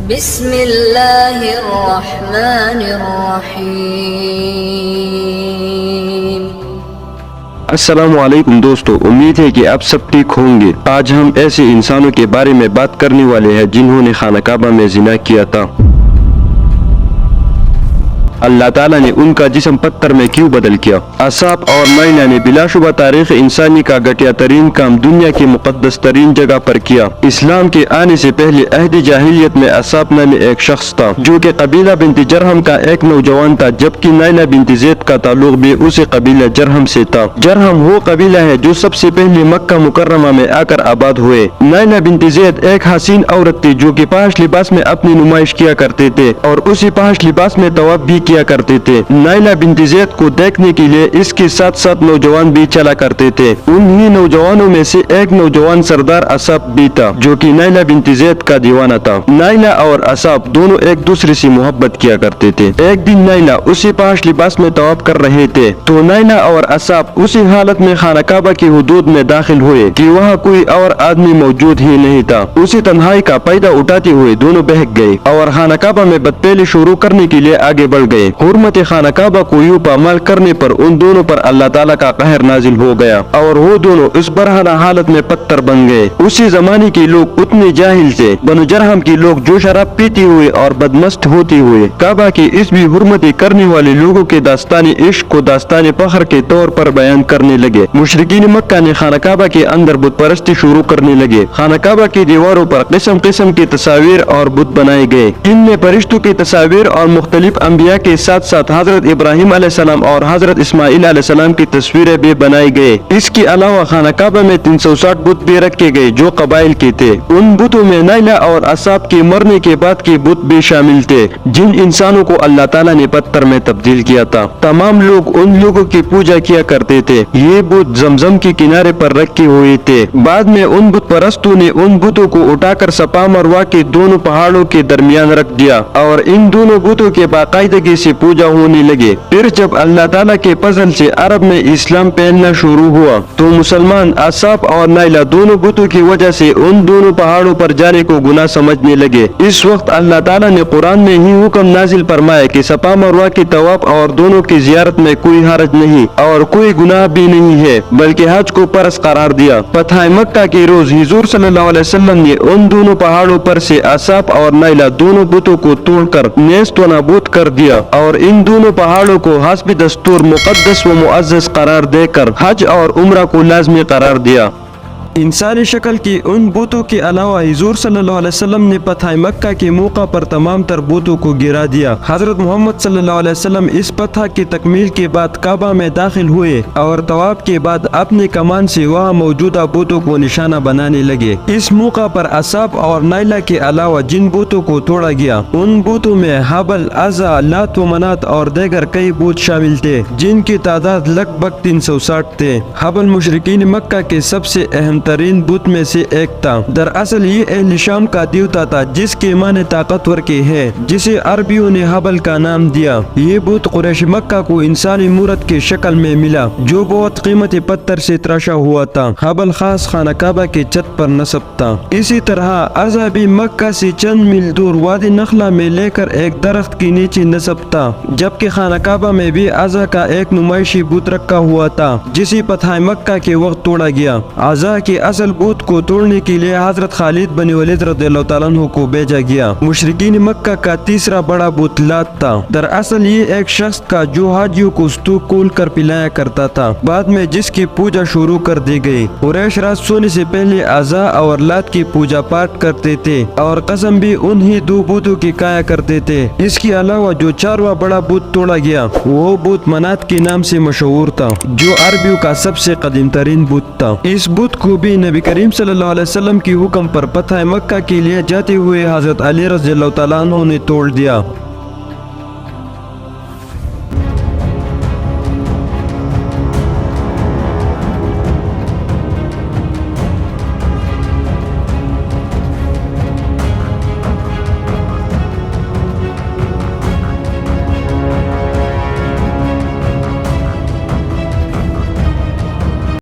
بسم اللہ الرحمن الرحیم۔ السلام علیکم دوستو، امید ہے کہ آپ سب ٹھیک ہوں گے۔ آج ہم ایسے انسانوں کے بارے میں بات کرنے والے ہیں جنہوں نے خانہ کعبہ میں زنا کیا تھا۔ اللہ تعالیٰ نے ان کا جسم پتھر میں کیوں بدل کیا؟ اصحاب اور نائلہ نے بلا شبہ تاریخ انسانی کا گھٹیا ترین کام دنیا کی مقدس ترین جگہ پر کیا۔ اسلام کے آنے سے پہلے عہد جاہلیت میں اصحاب نامی ایک شخص تھا جو کہ قبیلہ بنت جرہم کا ایک نوجوان تھا، جبکہ نائلہ بنت زید کا تعلق بھی اسی قبیلہ جرہم سے تھا۔ جرہم وہ قبیلہ ہے جو سب سے پہلے مکہ مکرمہ میں آ کر آباد ہوئے۔ نائلہ بنت زید ایک حسین عورت تھی جو کہ پاش لباس میں اپنی نمائش کیا کرتے تھے اور اسی پاش لباس میں طواف بھی کیا کرتے تھے۔ نائلہ بنت زید کو دیکھنے کے لیے اس کے ساتھ ساتھ نوجوان بھی چلا کرتے تھے۔ انہی نوجوانوں میں سے ایک نوجوان سردار اصحاب بھی تھا جو کہ نائلہ بنت زید کا دیوانہ تھا۔ نائلہ اور اصحاب دونوں ایک دوسرے سے محبت کیا کرتے تھے۔ ایک دن نائلہ اسی پاش لباس میں طواف کر رہے تھے تو نائلہ اور اصحاب اسی حالت میں خانہ کعبہ کی حدود میں داخل ہوئے کہ وہاں کوئی اور آدمی موجود ہی نہیں تھا۔ اسی تنہائی کا فائدہ اٹھاتے ہوئے دونوں بہک گئے اور خانہ کعبہ میں بدپہلی شروع کرنے کے لیے آگے بڑھ گئے۔ حرمت خانہ کعبہ کو یوں پامال کرنے پر ان دونوں پر اللہ تعالیٰ کا قہر نازل ہو گیا اور وہ دونوں اس برہنہ حالت میں پتھر بن گئے۔ اسی زمانے کے لوگ اتنے جاہل تھے، بنو جرہم کے لوگ جو شراب پیتے ہوئے اور بدمست ہوتے ہوئے کعبہ کی اس بھی حرمتیں کرنے والے لوگوں کے داستان عشق کو داستان فخر کے طور پر بیان کرنے لگے۔ مشرکین مکہ نے خانہ کعبہ کے اندر بت پرستی شروع کرنے لگے۔ خانہ کعبہ کی دیواروں پر قسم قسم کی تصاویر اور بت بنائے گئے، ان میں فرشتوں کی تصاویر اور مختلف انبیاء کے ساتھ ساتھ حضرت ابراہیم علیہ السلام اور حضرت اسماعیل علیہ السلام کی تصویریں بھی بنائی گئے۔ اس کے علاوہ خانہ کعبہ میں 360 بت بھی رکھے گئے جو قبائل کے تھے۔ ان بتوں میں نائلہ اور اصحاب کے مرنے کے بعد کے بت بھی شامل تھے جن انسانوں کو اللہ تعالیٰ نے پتھر میں تبدیل کیا تھا۔ تمام لوگ ان لوگوں کی پوجا کیا کرتے تھے۔ یہ بت زمزم کے کنارے پر رکھے ہوئے تھے۔ بعد میں ان بت پرستوں نے ان بتوں کو اٹھا کر صفا مروہ کے دونوں پہاڑوں کے درمیان رکھ دیا اور ان دونوں بتوں کے باقاعدگی سے پوجا ہونے لگے۔ پھر جب اللہ تعالیٰ کے فضل سے عرب میں اسلام پھیلنا شروع ہوا تو مسلمان اصحاب اور نائلہ دونوں بتوں کی وجہ سے ان دونوں پہاڑوں پر جانے کو گناہ سمجھنے لگے۔ اس وقت اللہ تعالیٰ نے قرآن میں ہی حکم نازل فرمایا کہ صفا مروہ کی طواف اور دونوں کی زیارت میں کوئی حرج نہیں اور کوئی گناہ بھی نہیں ہے، بلکہ حج کو فرض قرار دیا۔ فتح مکہ کے روز حضور صلی اللہ علیہ وسلم نے ان دونوں پہاڑوں پر سے اصحاب اور نائلہ دونوں بتوں کو توڑ کر نیست و نابود کر دیا اور ان دونوں پہاڑوں کو حسب دستور مقدس و معزز قرار دے کر حج اور عمرہ کو لازمی قرار دیا۔ انسانی شکل کی ان بتوں کے علاوہ حضور صلی اللہ علیہ وسلم نے فتح مکہ کے موقع پر تمام تر بتوں کو گرا دیا۔ حضرت محمد صلی اللہ علیہ وسلم اس فتح کی تکمیل کے بعد کعبہ میں داخل ہوئے اور طواف کے بعد اپنی کمان سے وہاں موجودہ بتوں کو نشانہ بنانے لگے۔ اس موقع پر اصحاب اور نائلہ کے علاوہ جن بتوں کو توڑا گیا ان بتوں میں حبل، عزا، لات و منات اور دیگر کئی بت شامل تھے جن کی تعداد لگ بھگ 360 تھے۔ حبل مشرکین مکہ کے سب سے اہم ترین بت میں سے ایک تھا۔ دراصل یہ اہل شام کا دیوتا تھا جس کے معنی طاقتور کے ہے، جسے عربیوں نے حبل کا نام دیا۔ یہ بت قریش مکہ کو انسانی مورت کی شکل میں ملا جو بہت قیمتی پتھر سے تراشا ہوا تھا۔ حبل خاص خانہ کعبہ کی چھت پر نصب تھا۔ اسی طرح عزا بھی مکہ سے چند میل دور وادی نخلہ میں لے کر ایک درخت کے نیچے نصب تھا، جبکہ خانہ کعبہ میں بھی عزا کا ایک نمائشی بت رکھا ہوا تھا جسے فتح مکہ کے وقت توڑا گیا۔ عزا کی اصل بت کو توڑنے کے لیے حضرت خالد بن ولید رضی اللہ تعالیٰ عنہ کو بھیجا گیا۔ مشرکین مکہ کا تیسرا بڑا بت لات تھا۔ دراصل یہ ایک شخص کا جو حاجیوں کو ستو کھول کر پلایا کرتا تھا، بعد میں جس کی پوجا شروع کر دی گئی۔ قریش رات سونے سے پہلے عزا اور لات کی پوجا پاٹ کرتے تھے اور قسم بھی انہی دو بتوں کی کھایا کرتے تھے۔ اس کے علاوہ جو چارواں بڑا بت توڑا گیا وہ بت منات کے نام سے مشہور تھا جو عربیوں کا سب سے قدیم ترین بت تھا۔ اس بت کو بھی نبی کریم صلی اللہ علیہ وسلم کی حکم پر فتح مکہ کے لیے جاتے ہوئے حضرت علی رضی اللہ تعالیٰ عنہ نے توڑ دیا۔